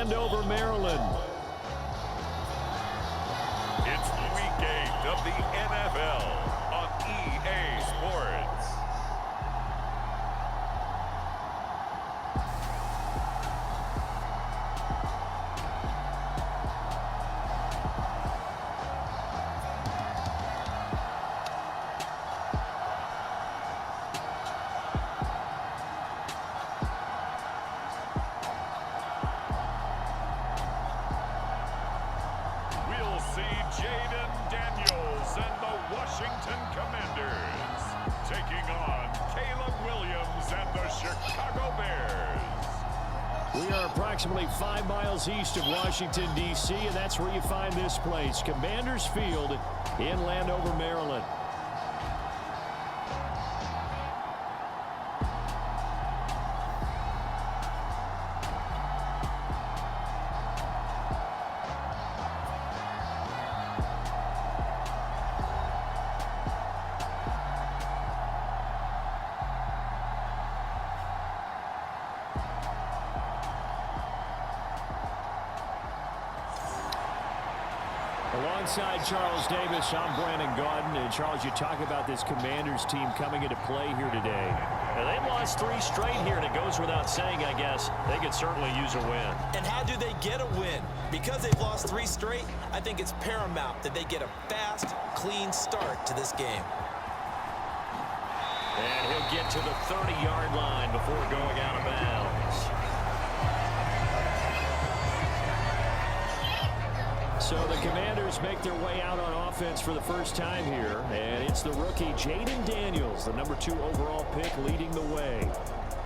Landover, Maryland. It's Week 8 of the NFL on EA Sports. Washington Commanders taking on Caleb Williams and the Chicago Bears. We are approximately 5 miles east of Washington, D.C., and that's where you find this place, Commanders Field in Landover, Maryland. Alongside Charles Davis, I'm Brandon Gaudin. And Charles, you talk about this Commanders team coming into play here today. And they've lost 3 straight here, and it goes without saying, I guess, they could certainly use a win. And how do they get a win? Because they've lost 3 straight, I think it's paramount that they get a fast, clean start to this game. And he'll get to the 30-yard line before going out of bounds. So the Commanders make their way out on offense for the first time here, and it's the rookie Jaden Daniels, the number 2 overall pick, leading the way.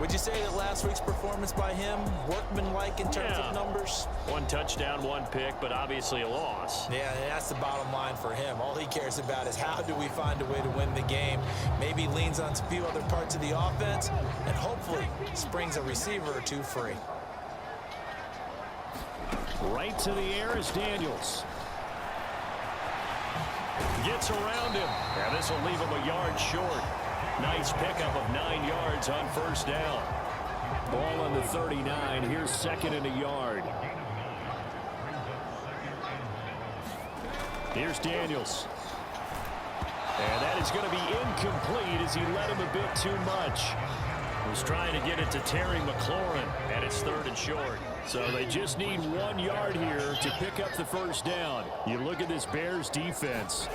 Would you say that last week's performance by him, workmanlike in terms of numbers? 1 touchdown, 1 pick, but obviously a loss. Yeah, that's the bottom line for him. All he cares about is how do we find a way to win the game. Maybe leans on a few other parts of the offense, and hopefully springs a receiver or 2 free. Right to the air is Daniels. Gets around him. Yeah, this will leave him a yard short. Nice pickup of 9 yards on first down. Ball on the 39. Here's 2nd and a yard. Here's Daniels. And that is going to be incomplete as he led him a bit too much. Was trying to get it to Terry McLaurin, and it's 3rd and short. So they just need 1 yard here to pick up the first down. You look at this Bears defense.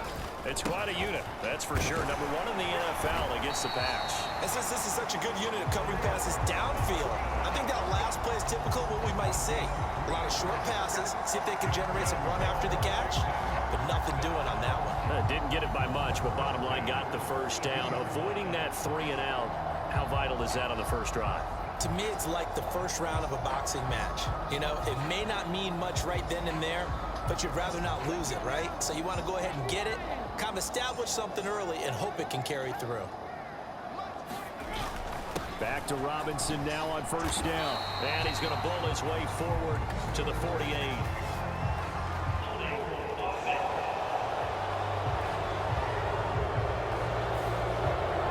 It's quite a unit, that's for sure. Number 1 in the NFL against the pass. And since this is such a good unit of covering passes downfield, I think that last play is typical of what we might see. A lot of short passes, see if they can generate some run after the catch, but nothing doing on that one. Didn't get it by much, but bottom line got the first down. Avoiding that 3 and out, how vital is that on the first drive? To me, it's like the first round of a boxing match. You know, it may not mean much right then and there, but you'd rather not lose it, right? So you want to go ahead and get it, kind of establish something early, and hope it can carry through. Back to Robinson now on first down. And he's going to bowl his way forward to the 48.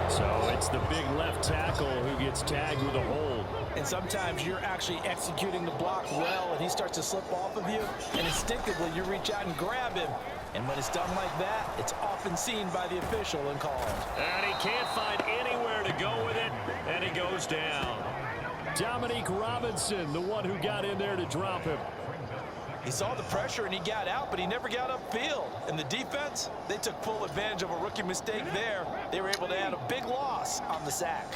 So it's the big left tackle who gets tagged with a hold. And sometimes you're actually executing the block well, and he starts to slip off of you, and instinctively you reach out and grab him. And when it's done like that, it's often seen by the official and called. And he can't find anywhere to go with it, and he goes down. Dominique Robinson, the one who got in there to drop him. He saw the pressure and he got out, but he never got upfield. And the defense, they took full advantage of a rookie mistake there. They were able to add a big loss on the sack.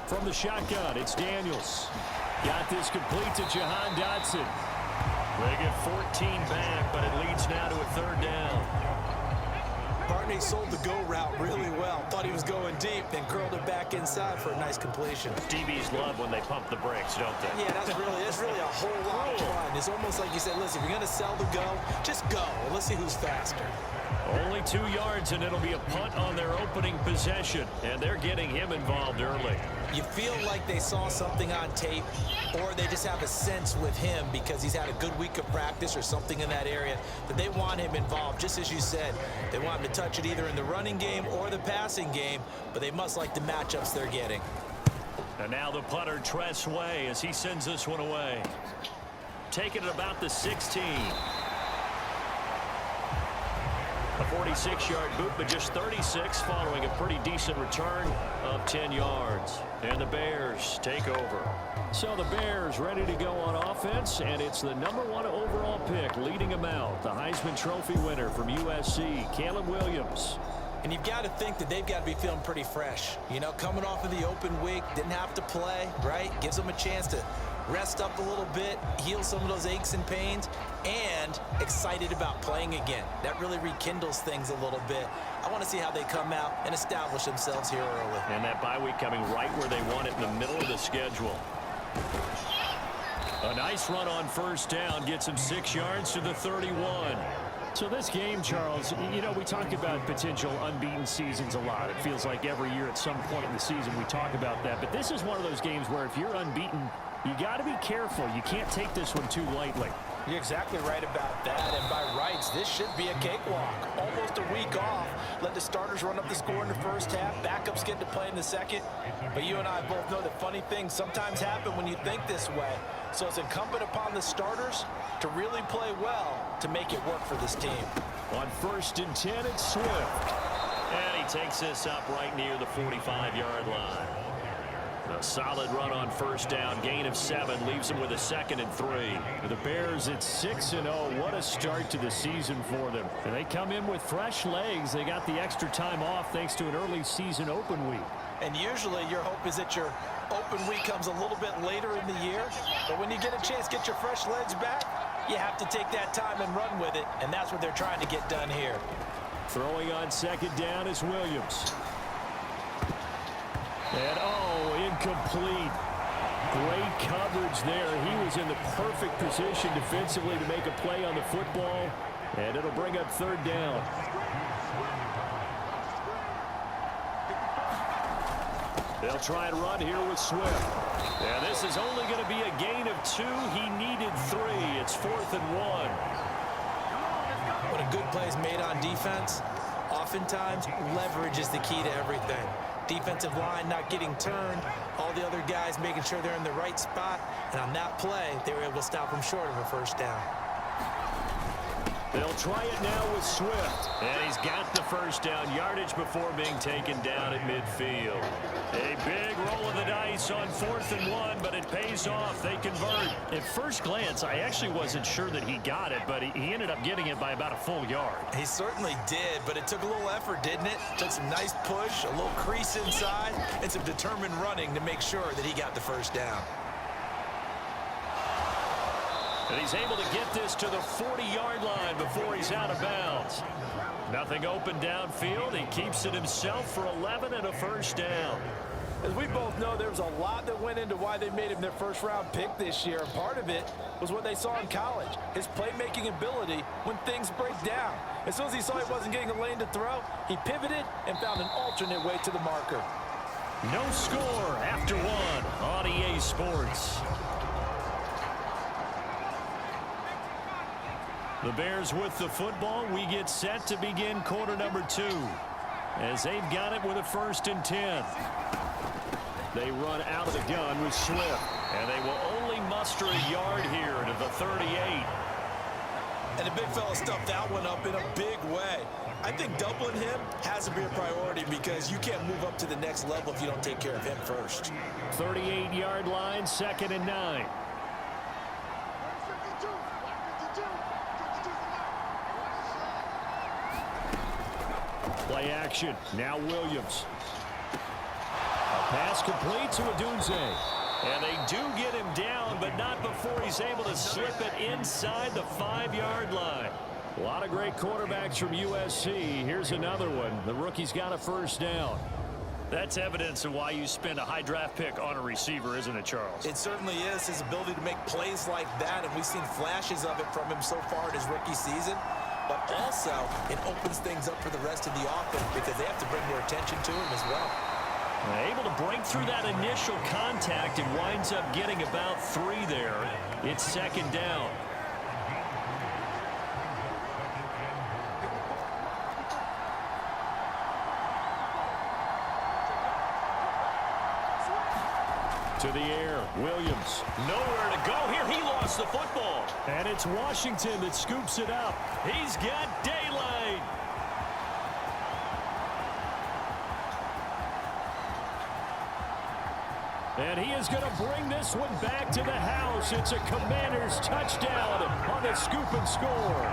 From the shotgun, it's Daniels. Got this complete to Jahan Dotson. They get 14 back, but it leads now to a 3rd down. Barney sold the go route really well. Thought he was going deep, then curled it back inside for a nice completion. DBs love when they pump the brakes, don't they? Yeah, that's really a whole lot of fun. It's almost like you said, listen, if you're going to sell the go, just go. Let's see who's faster. Only 2 yards, and it'll be a punt on their opening possession. And they're getting him involved early. You feel like they saw something on tape, or they just have a sense with him because he's had a good week of practice or something in that area that they want him involved. Just as you said, they want him to touch it either in the running game or the passing game, but they must like the matchups they're getting. And now the punter, Tress Way, as he sends this one away. Taking it about the 16. A 46-yard boot, but just 36 following a pretty decent return of 10 yards. And the Bears take over. So the Bears ready to go on offense, and it's the #1 overall pick leading them out. The Heisman Trophy winner from USC, Caleb Williams. And you've got to think that they've got to be feeling pretty fresh. You know, coming off of the open week, didn't have to play, right? Gives them a chance to rest up a little bit, heal some of those aches and pains, and excited about playing again. That really rekindles things a little bit. I want to see how they come out and establish themselves here early. And that bye week coming right where they want it, in the middle of the schedule. A nice run on first down gets him 6 yards to the 31. So this game, Charles, you know, we talk about potential unbeaten seasons a lot. It feels like every year at some point in the season we talk about that. But this is one of those games where if you're unbeaten, you got to be careful. You can't take this one too lightly. You're exactly right about that, and by rights, this should be a cakewalk. Almost a week off. Let the starters run up the score in the first half. Backups get to play in the second. But you and I both know that funny things sometimes happen when you think this way. So it's incumbent upon the starters to really play well to make it work for this team. On 1st and 10, it's Swift. And he takes this up right near the 45-yard line. A solid run on first down. Gain of 7 leaves him with a 2nd and 3. The Bears at 6-0. What a start to the season for them. And they come in with fresh legs. They got the extra time off thanks to an early season open week. And usually your hope is that your open week comes a little bit later in the year. But when you get a chance to get your fresh legs back, you have to take that time and run with it. And that's what they're trying to get done here. Throwing on 2nd down is Williams. And, incomplete. Great coverage there. He was in the perfect position defensively to make a play on the football. And it'll bring up 3rd down. They'll try and run here with Swift. And this is only going to be a gain of 2. He needed 3. It's 4th and 1. When a good play is made on defense, oftentimes leverage is the key to everything. Defensive line not getting turned, all the other guys making sure they're in the right spot, and on that play, they were able to stop him short of a first down. They'll try it now with Swift. And he's got the first down yardage before being taken down at midfield. A big roll of the dice on 4th and 1, but it pays off. They convert. At first glance, I actually wasn't sure that he got it, but he ended up getting it by about a full yard. He certainly did, but it took a little effort, didn't it? Took some nice push, a little crease inside, and some determined running to make sure that he got the first down. And he's able to get this to the 40-yard line before he's out of bounds. Nothing open downfield. He keeps it himself for 11 and a first down. As we both know, there was a lot that went into why they made him their first-round pick this year. And part of it was what they saw in college, his playmaking ability when things break down. As soon as he saw he wasn't getting a lane to throw, he pivoted and found an alternate way to the marker. No score after 1 on EA Sports. The Bears with the football. We get set to begin quarter number 2 as they've got it with a 1st and 10. They run out of the gun with Swift, and they will only muster a yard here to the 38. And the big fella stuffed that one up in a big way. I think doubling him has to be a priority because you can't move up to the next level if you don't take care of him first. 38-yard line, 2nd and 9. Play action. Now Williams. A pass complete to Adunze. And they do get him down, but not before he's able to slip it inside the 5-yard line. A lot of great quarterbacks from USC. Here's another one. The rookie's got a first down. That's evidence of why you spend a high draft pick on a receiver, isn't it, Charles? It certainly is, his ability to make plays like that, and we've seen flashes of it from him so far in his rookie season. But also, it opens things up for the rest of the offense because they have to bring more attention to him as well. Able to break through that initial contact and winds up getting about 3 there. It's 2nd down. To the air, Williams. Nowhere to go here. He lost the football. And it's Washington that scoops it up. He's got daylight. And he is going to bring this one back to the house. It's a Commanders touchdown on the scoop and score.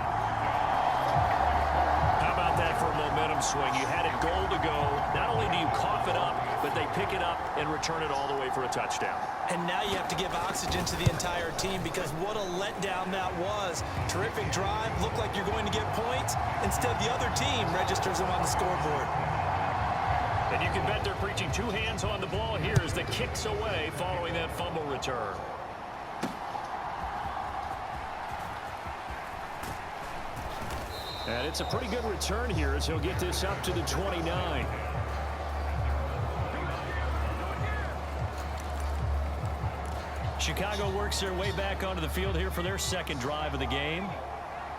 How about that for a momentum swing? You had it goal to go. Not only do you cough it up, but they pick it up and return it all the way for a touchdown. And now you have to give oxygen to the entire team because what a letdown that was. Terrific drive. Looked like you're going to get points. Instead, the other team registers them on the scoreboard. And you can bet they're preaching two hands on the ball here as the kicks away following that fumble return. And it's a pretty good return here as he'll get this up to the 29. Chicago works their way back onto the field here for their second drive of the game.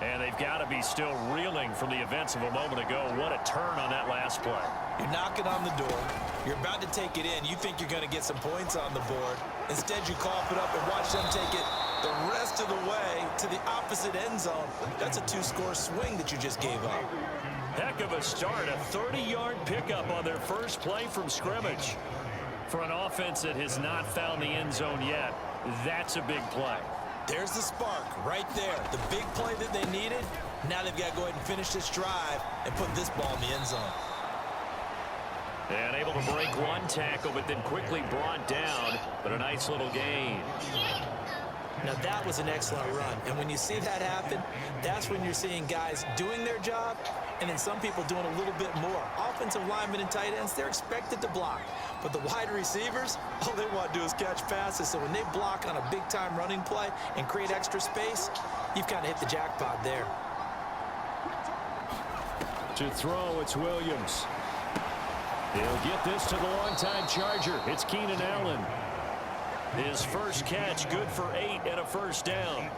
And they've got to be still reeling from the events of a moment ago. What a turn on that last play. You're knocking on the door. You're about to take it in. You think you're going to get some points on the board. Instead, you cough it up and watch them take it the rest of the way to the opposite end zone. That's a two-score swing that you just gave up. Heck of a start. A 30-yard pickup on their first play from scrimmage. For an offense that has not found the end zone yet, that's a big play. There's the spark right there. The big play that they needed. Now they've got to go ahead and finish this drive and put this ball in the end zone. And able to break one tackle, but then quickly brought down. But a nice little gain. Now that was an excellent run. And when you see that happen, that's when you're seeing guys doing their job and then some people doing a little bit more. Offensive linemen and tight ends, they're expected to block. But the wide receivers, all they want to do is catch passes. So when they block on a big-time running play and create extra space, you've kind of hit the jackpot there. To throw, it's Williams. He'll get this to the longtime Charger. It's Keenan Allen. His first catch, good for 8 and a first down.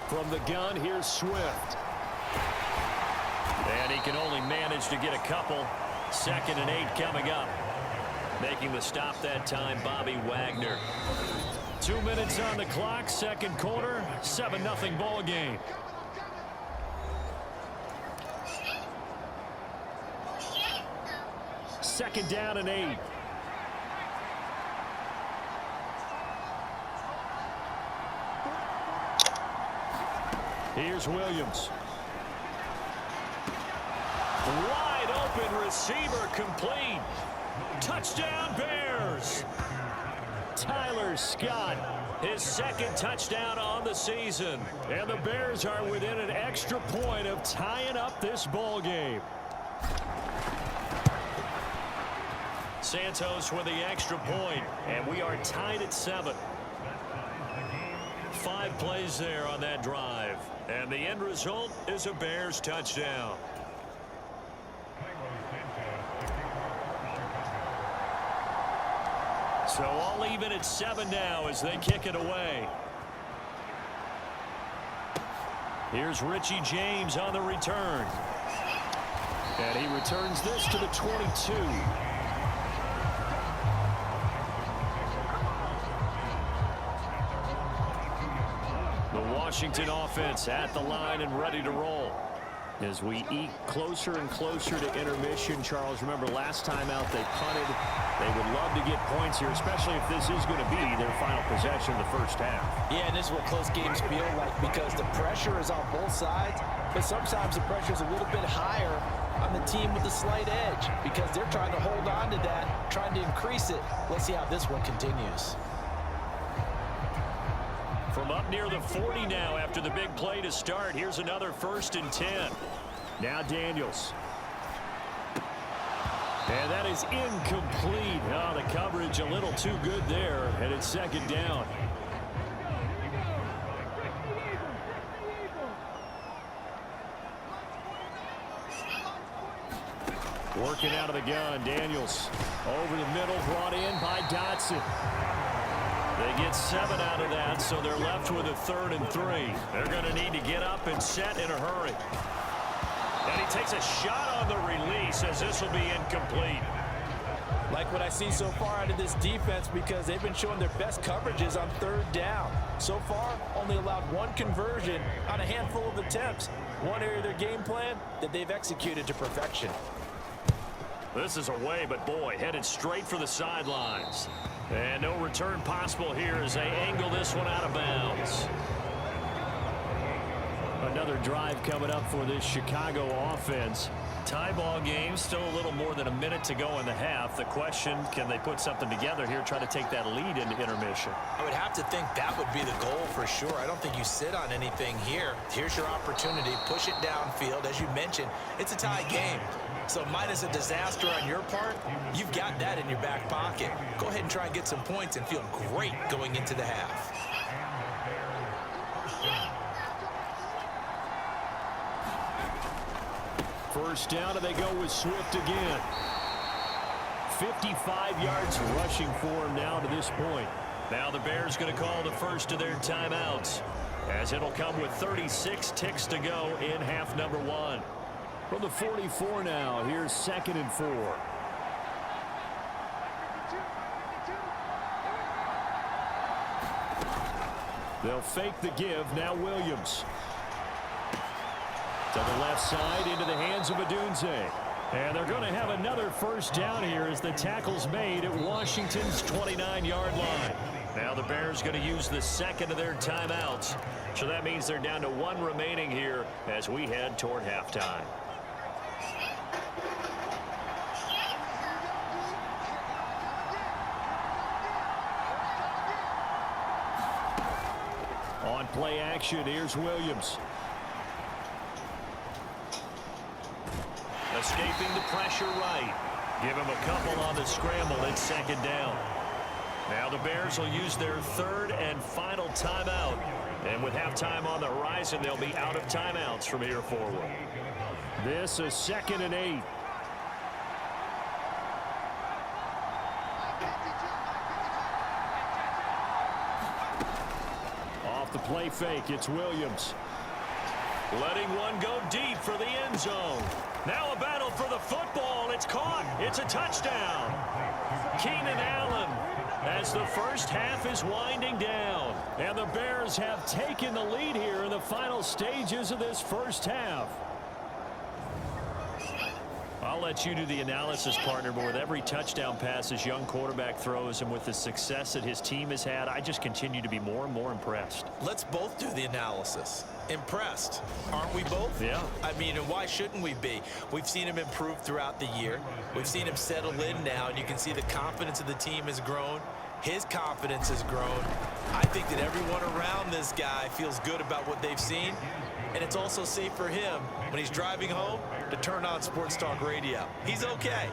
From the gun, here's Swift. And he can only manage to get a couple. 2nd and 8 coming up. Making the stop that time, Bobby Wagner. 2 minutes on the clock, second quarter, 7-0 ball game. Second down and 8. Here's Williams. Wide open receiver complete. Touchdown Bears. Tyler Scott, His second touchdown on the season. and the Bears are within an extra point of tying up this ball game. Santos with the extra point, and we are tied at 7. 5 plays there on that drive, and the end result is a Bears touchdown. So all even at 7 now as they kick it away. Here's Richie James on the return. And he returns this to the 22. The Washington offense at the line and ready to roll. As we eke closer and closer to intermission, Charles, remember last time out they punted. They would love to get points here, especially if this is going to be their final possession of the first half. Yeah, and this is what close games feel like because the pressure is on both sides, but sometimes the pressure is a little bit higher on the team with the slight edge because they're trying to hold on to that, trying to increase it. Let's see how this one continues. From up near the 40 now after the big play to start. Here's another 1st and 10. Now Daniels. And that is incomplete. Oh, the coverage a little too good there, and it's 2nd down. Working out of the gun, Daniels. Over the middle, brought in by Dotson. They get 7 out of that, so they're left with a 3rd and 3. They're going to need to get up and set in a hurry. And he takes a shot on the release as this will be incomplete. Like what I see so far out of this defense because they've been showing their best coverages on third down. So far, only allowed one conversion on a handful of attempts. One area of their game plan that they've executed to perfection. This is away, but boy, headed straight for the sidelines. And no return possible here as they angle this one out of bounds. Another drive coming up for this Chicago offense. Tie ball game, still a little more than a minute to go in the half. The question, can they put something together here, try to take that lead into intermission? I would have to think that would be the goal for sure. I don't think you sit on anything here. Here's your opportunity. Push it downfield. As you mentioned, it's a tie game. So minus a disaster on your part, you've got that in your back pocket. Go ahead and try and get some points and feel great going into the half. First down, and they go with Swift again. 55 yards rushing for him now to this point. Now the Bears going to call the first of their timeouts, as it'll come with 36 ticks to go in half number one. From the 44 now, here's 2nd and 4. They'll fake the give. Now Williams. To the left side, into the hands of Adunze. And they're going to have another first down here as the tackle's made at Washington's 29-yard line. Now the Bears going to use the second of their timeouts. So that means they're down to one remaining here as we head toward halftime. On play action, here's Williams. Escaping the pressure right. Give him a couple on the scramble. It's 2nd down. Now the Bears will use their third and final timeout. And with halftime on the horizon, they'll be out of timeouts from here forward. This is 2nd and 8. Off the play fake, it's Williams. Letting one go deep for the end zone. Now a battle for the football. It's caught. It's a touchdown. Keenan Allen as the first half is winding down. And the Bears have taken the lead here in the final stages of this first half. I'll let you do the analysis, partner, but with every touchdown pass his young quarterback throws and with the success that his team has had, I just continue to be more and more impressed. Let's both do the analysis. Impressed, aren't we both? Yeah. I mean, and why shouldn't we be? We've seen him improve throughout the year. We've seen him settle in now, and you can see the confidence of the team has grown. His confidence has grown. I think that everyone around this guy feels good about what they've seen, and it's also safe for him when he's driving home to turn on Sports Talk Radio. He's okay.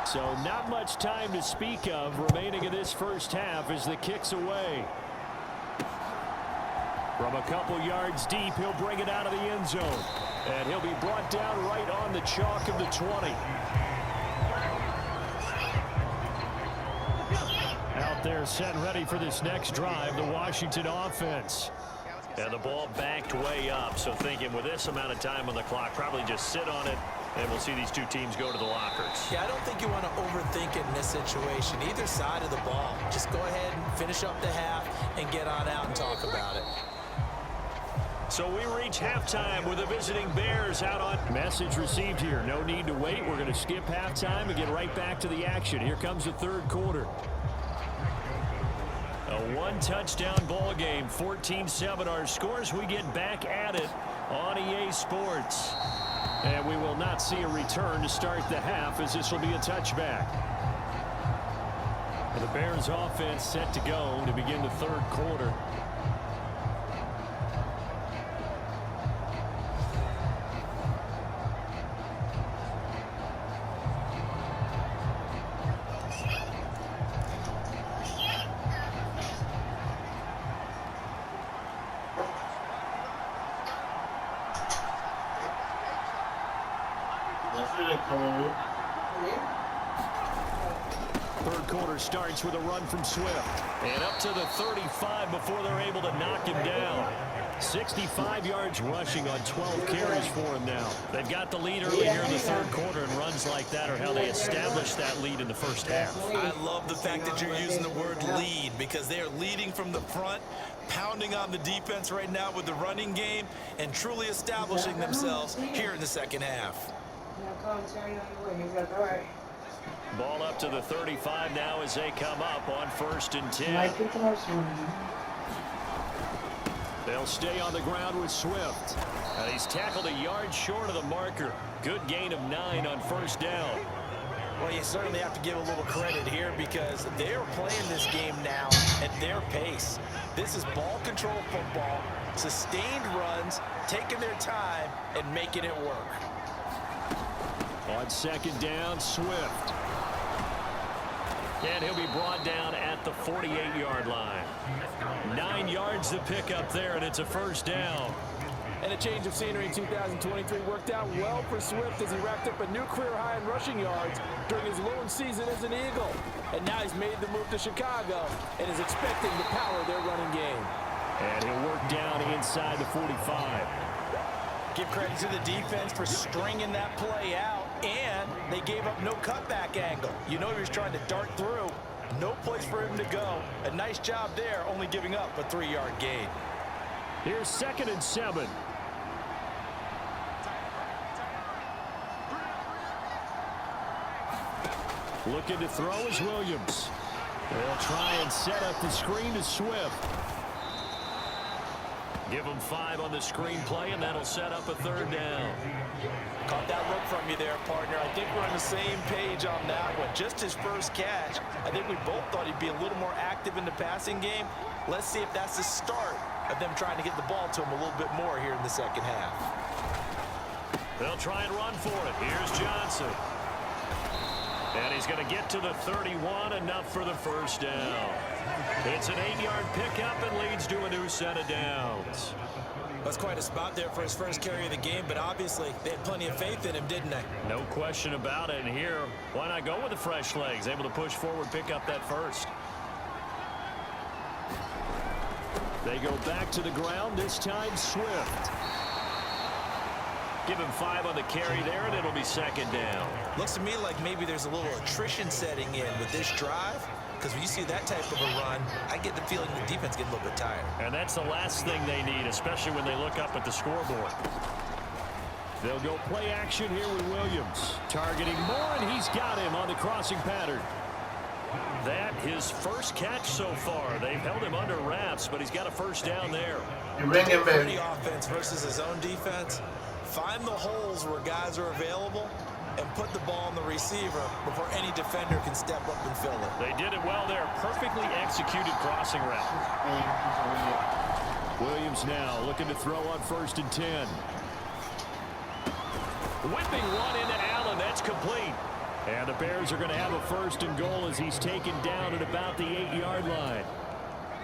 So not much time to speak of remaining in this first half as the kick's away. From a couple yards deep, he'll bring it out of the end zone. And he'll be brought down right on the chalk of the 20. Out there set and ready for this next drive, the Washington offense. And the ball backed way up, so thinking with this amount of time on the clock, probably just sit on it, and we'll see these two teams go to the lockers. Yeah, I don't think you want to overthink it in this situation. Either side of the ball. Just go ahead and finish up the half and get on out and talk about it. So we reach halftime with the visiting Bears out on. Message received here. No need to wait. We're going to skip halftime and get right back to the action. Here comes the third quarter. A one-touchdown ball game, 14-7 our scores. We get back at it on EA Sports. And we will not see a return to start the half as this will be a touchback. And the Bears offense set to go to begin the third quarter. Third quarter starts with a run from Swift. And up to the 35 before they're able to knock him down. 65 yards rushing on 12 carries for him now. They've got the lead early here in the third quarter, and runs like that are how they established that lead in the first half. I love the fact that you're using the word lead, because they are leading from the front, pounding on the defense right now with the running game, and truly establishing themselves here in the second half. Ball up to the 35 now as they come up on 1st and 10. They'll stay on the ground with Swift. He's tackled a yard short of the marker. Good gain of 9 on 1st down. Well, you certainly have to give a little credit here, because they're playing this game now at their pace. This is ball control football, sustained runs, taking their time, and making it work. On 2nd down, Swift. And he'll be brought down at the 48-yard line. 9 yards to pick up there, and it's a 1st down. And a change of scenery in 2023 worked out well for Swift as he racked up a new career high in rushing yards during his lone season as an Eagle. And now he's made the move to Chicago and is expecting to power their running game. And he'll work down inside the 45. Give credit to the defense for stringing that play out, and they gave up no cutback angle. You know he was trying to dart through. No place for him to go. A nice job there, only giving up a 3-yard gain. Here's 2nd and 7. Looking to throw is Williams. They'll try and set up the screen to Swift. Give him 5 on the screen play, and that'll set up a 3rd down. Caught that look from you there, partner. I think we're on the same page on that one. Just his first catch. I think we both thought he'd be a little more active in the passing game. Let's see if that's the start of them trying to get the ball to him a little bit more here in the second half. They'll try and run for it. Here's Johnson. And he's going to get to the 31, enough for the 1st down. It's an 8-yard pickup and leads to a new set of downs. That's quite a spot there for his first carry of the game, but obviously they had plenty of faith in him, didn't they? No question about it. And here, why not go with the fresh legs? Able to push forward, pick up that 1st. They go back to the ground, this time Swift. Give him 5 on the carry there, and it'll be 2nd down. Looks to me like maybe there's a little attrition setting in with this drive, because when you see that type of a run, I get the feeling the defense gets a little bit tired. And that's the last thing they need, especially when they look up at the scoreboard. They'll go play action here with Williams. Targeting Moore, and he's got him on the crossing pattern. That his first catch so far. They've held him under wraps, but he's got a 1st down there. You bring him For in. any offense versus his own defense, find the holes where guys are available and put the ball on the receiver before any defender can step up and fill it. They did it well there. Perfectly executed crossing route. Williams now looking to throw on 1st and 10. Whipping one into Allen. That's complete. And the Bears are going to have a 1st and goal as he's taken down at about the 8-yard line.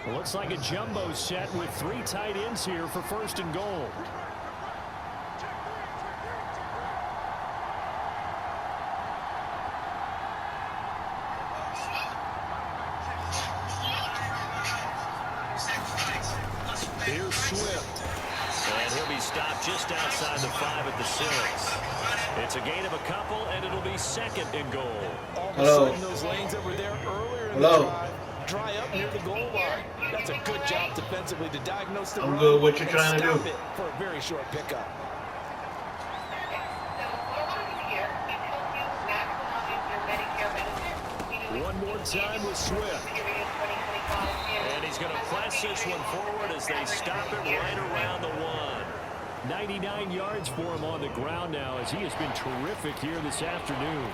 It looks like a jumbo set with 3 tight ends here for 1st and goal. Here's Swift. And he'll be stopped just outside the 5 at the 6. It's a gain of a couple, and it'll be 2nd and goal. All of a Hello. sudden, those lanes that were there earlier in Hello. the drive dry up near the goal line. That's a good job defensively to diagnose the I'm run good. What you and trying to stop do? it for a very short pickup. One more time with Swift. And he's going to press this one forward as they stop it right around the 1. 99 yards for him on the ground now as he has been terrific here this afternoon.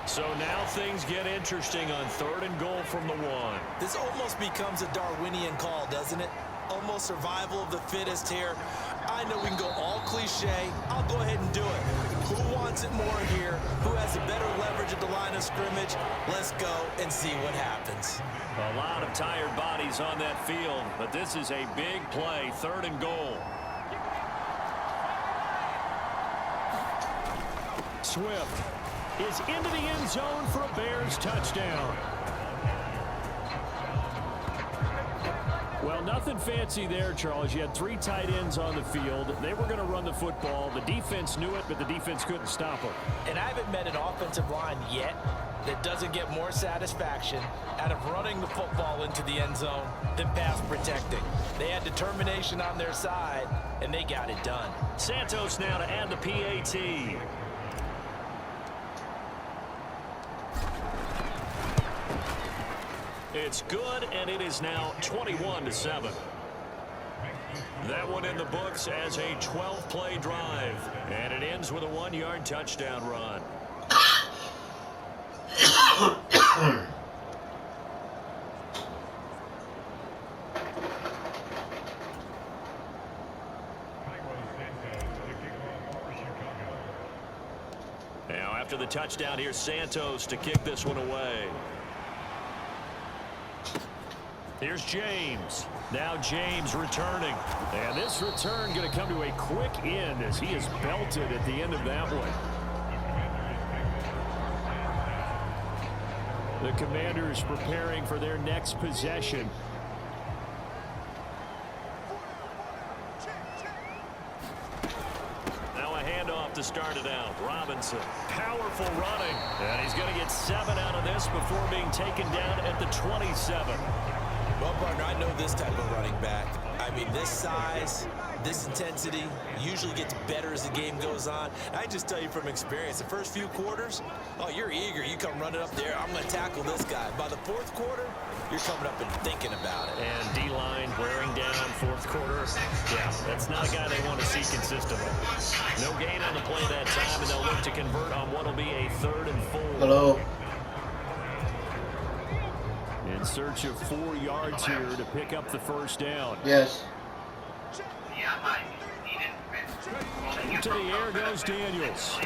So now things get interesting on 3rd and goal from the 1. This almost becomes a Darwinian call, doesn't it? Almost survival of the fittest here. I know we can go all cliche. I'll go ahead and do it. Who wants it more here? Who has a better leverage at the line of scrimmage? Let's go and see what happens. A lot of tired bodies on that field, but this is a big play, 3rd and goal. Swift is into the end zone for a Bears touchdown. Well, nothing fancy there, Charles. You had 3 tight ends on the field. They were going to run the football. The defense knew it, but the defense couldn't stop them. And I haven't met an offensive line yet that doesn't get more satisfaction out of running the football into the end zone than pass protecting. They had determination on their side, and they got it done. Santos now to add the PAT. It's good, and it is now 21-7. That one in the books as a 12-play drive, and it ends with a 1-yard touchdown run. Now after the touchdown, here's Santos to kick this one away. Here's James. Now James returning. And this return going to come to a quick end as he is belted at the end of that one. The Commanders preparing for their next possession. Now a handoff to start it out. Robinson. Powerful running. And he's going to get 7 out of this before being taken down at the 27. Well, partner, I know this type of running back. I mean, this size, this intensity usually gets better as the game goes on. I just tell you from experience, the first few quarters, oh, you're eager. You come running up there, I'm going to tackle this guy. By the 4th quarter, you're coming up and thinking about it. And D-line wearing down 4th quarter. Yeah, that's not a guy they want to see consistently. No gain on the play that time, and they'll look to convert on what will be a 3rd and 4. Hello. In search of 4 yards here to pick up the first down. Yes. To the air goes Daniels.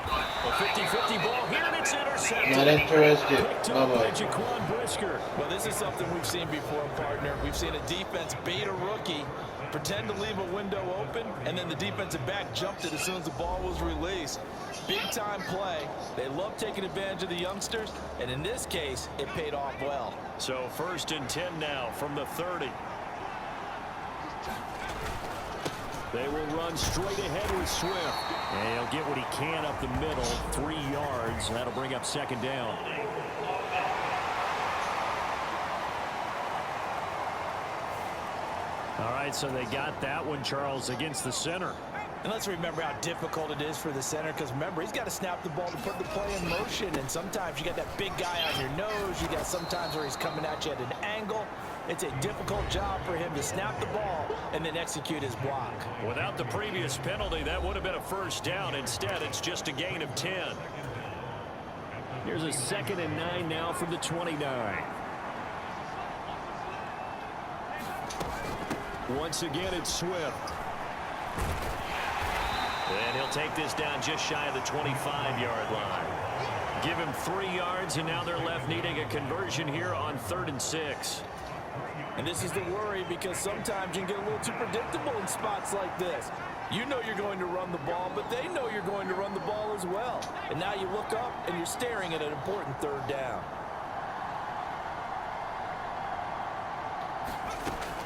A 50-50 ball here, and it's intercepted. Not interested. Picked up by Bye-bye. Jaquan Brisker. Well, this is something we've seen before, partner. We've seen a defense bait a rookie, pretend to leave a window open, and then the defensive back jumped it as soon as the ball was released. Big-time play. They love taking advantage of the youngsters, and in this case, it paid off well. So 1st and 10 now from the 30. They will run straight ahead with Swift. And he'll get what he can up the middle, 3 yards. That'll bring up 2nd down. All right, so they got that one, Charles, against the center. And let's remember how difficult it is for the center, because remember, he's got to snap the ball to put the play in motion, and sometimes you got that big guy on your nose. You got sometimes where he's coming at you at an angle. It's a difficult job for him to snap the ball and then execute his block. Without the previous penalty, that would have been a 1st down. Instead, it's just a gain of 10. Here's a 2nd and 9 now from the 29. Once again, it's Swift. And he'll take this down just shy of the 25-yard line. Give him 3 yards, and now they're left needing a conversion here on 3rd and 6. And this is the worry, because sometimes you can get a little too predictable in spots like this. You know you're going to run the ball, but they know you're going to run the ball as well. And now you look up, and you're staring at an important 3rd down.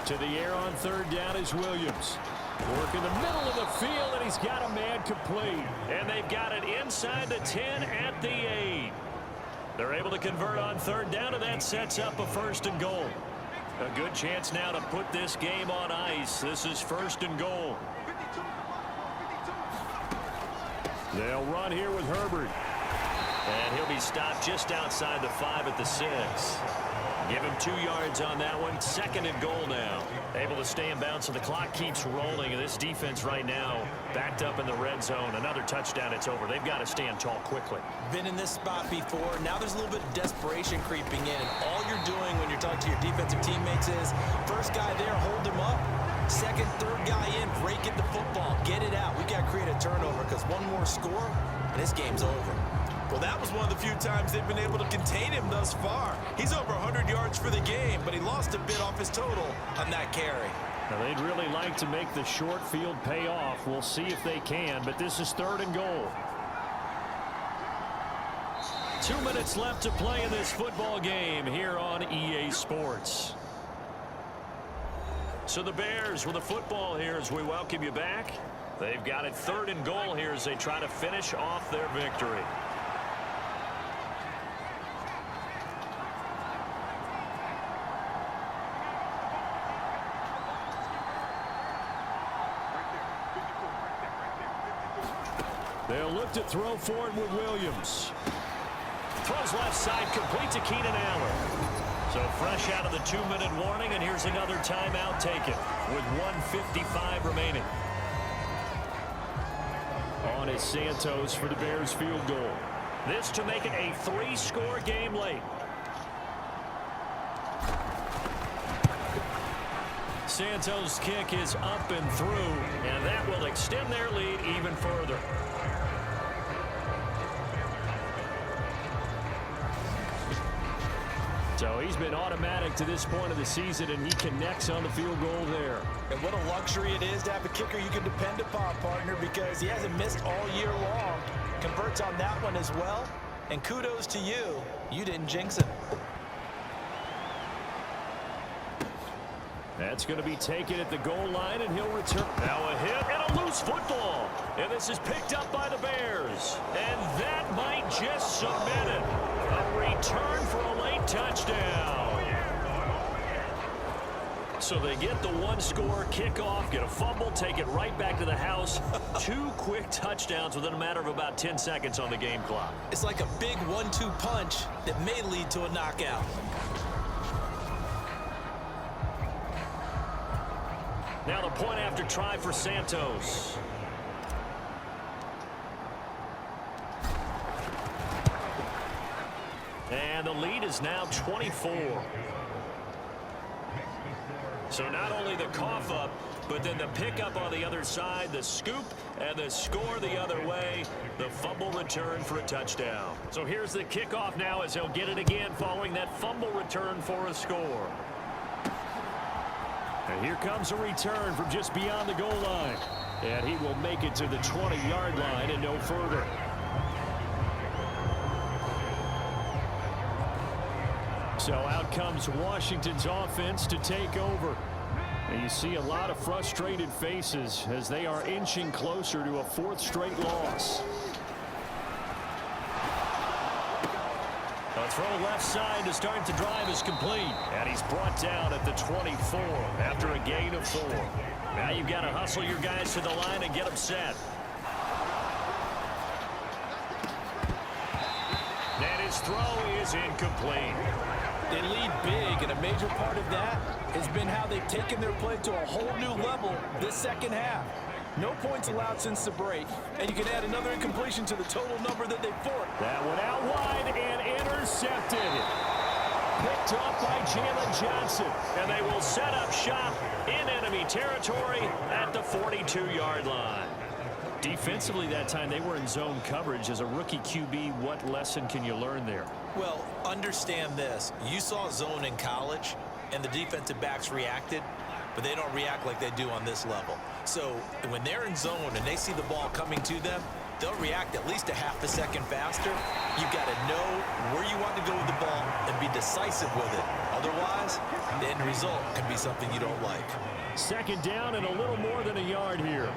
To the air on 3rd down is Williams. Work in the middle of the field, and he's got a man complete. And they've got it inside the 10 at the 8. They're able to convert on 3rd down, and that sets up a 1st and goal. A good chance now to put this game on ice. This is 1st and goal. They'll run here with Herbert. And he'll be stopped just outside the 5 at the 6. Give him 2 yards on that one. 2nd and goal now. Able to stay in bounds, so the clock keeps rolling. And this defense right now backed up in the red zone. Another touchdown, it's over. They've got to stand tall quickly. Been in this spot before. Now there's a little bit of desperation creeping in. And all you're doing when you're talking to your defensive teammates is, first guy there, hold him up. 2nd, 3rd guy in, break it the football. Get it out. We got to create a turnover, because one more score, and this game's over. Well, that was one of the few times they've been able to contain him thus far. He's over 100 yards for the game, but he lost a bit off his total on that carry. Now, they'd really like to make the short field pay off. We'll see if they can, but this is 3rd and goal. 2 minutes left to play in this football game here on EA Sports. So the Bears with the football here as we welcome you back. They've got it 3rd and goal here as they try to finish off their victory. They'll look to throw forward with Williams. Throws left side, complete to Keenan Allen. So fresh out of the 2-minute warning, and here's another timeout taken with 1:55 remaining. On is Santos for the Bears field goal. This to make it a 3-score game late. Santos' kick is up and through, and that will extend their lead even further. So he's been automatic to this point of the season, and he connects on the field goal there. And what a luxury it is to have a kicker you can depend upon, partner, because he hasn't missed all year long. Converts on that one as well. And kudos to you. You didn't jinx it. That's going to be taken at the goal line, and he'll return. Now a hit and a loose football. And this is picked up by the Bears. And that might just submit it. A return for a late touchdown. So they get the 1-score kickoff, get a fumble, take it right back to the house. 2 quick touchdowns within a matter of about 10 seconds on the game clock. It's like a big 1-2 punch that may lead to a knockout. Now the point after try for Santos. And the lead is now 24. So not only the cough up, but then the pickup on the other side, the scoop, and the score the other way. The fumble return for a touchdown. So here's the kickoff now as he'll get it again following that fumble return for a score. And here comes a return from just beyond the goal line. And he will make it to the 20-yard line and no further. So out comes Washington's offense to take over. And you see a lot of frustrated faces as they are inching closer to a 4th straight loss. A throw left side to start the drive is complete. And he's brought down at the 24 after a gain of 4. Now you've got to hustle your guys to the line and get them set. And his throw is incomplete. They lead big, and a major part of that has been how they've taken their play to a whole new level this second half. No points allowed since the break, and you can add another incompletion to the total number that they forced. That one out wide and intercepted. Picked up by Jalen Johnson, and they will set up shop in enemy territory at the 42-yard line. Defensively that time, they were in zone coverage. As a rookie QB, what lesson can you learn there? Well, understand this. You saw zone in college, and the defensive backs reacted, but they don't react like they do on this level. So when they're in zone and they see the ball coming to them, they'll react at least a half a second faster. You've got to know where you want to go with the ball and be decisive with it. Otherwise, the end result can be something you don't like. 2nd down and a little more than a yard here.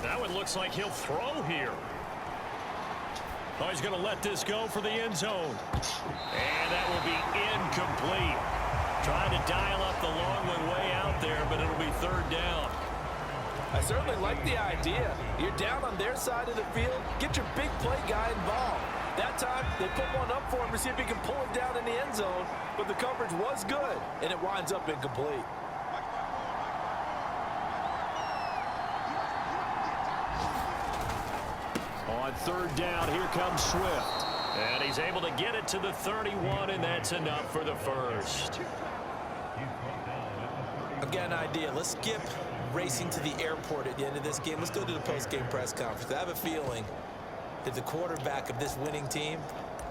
Now it looks like he'll throw here. Oh, he's going to let this go for the end zone. And that will be incomplete. Trying to dial up the long one way out there, but it'll be 3rd down. I certainly like the idea. You're down on their side of the field. Get your big play guy involved. That time, they put one up for him to see if he can pull it down in the end zone, but the coverage was good, and it winds up incomplete. On 3rd down, here comes Swift. And he's able to get it to the 31, and that's enough for the first. I've got an idea. Let's skip racing to the airport at the end of this game. Let's go to the post-game press conference. I have a feeling that the quarterback of this winning team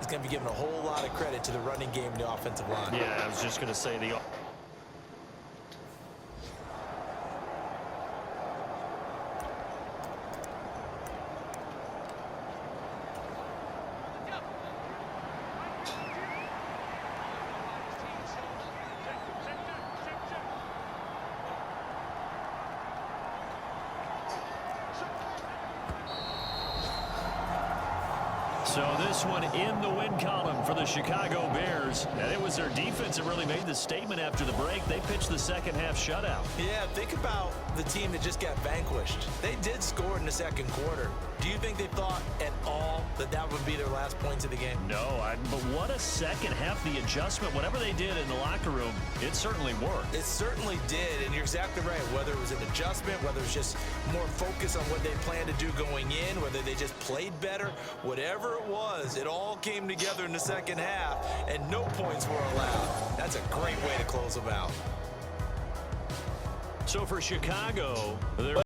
is going to be given a whole lot of credit to the running game and the offensive line. Yeah, I was just going to say So this one in the win column for the Chicago Bears. And it was their defense that really made the statement after the break. They pitched the second half shutout. Yeah, think about the team that just got vanquished. They did score in the second quarter. Do you think they thought at all that that would be their last points of the game? No, but what a second half. The adjustment, whatever they did in the locker room, it certainly worked. It certainly did, and you're exactly right. Whether it was an adjustment, whether it's just more focus on what they planned to do going in, whether they just played better, whatever it was, it all came together in the second half, and no points were allowed. That's a great way to close them out. So for Chicago, they're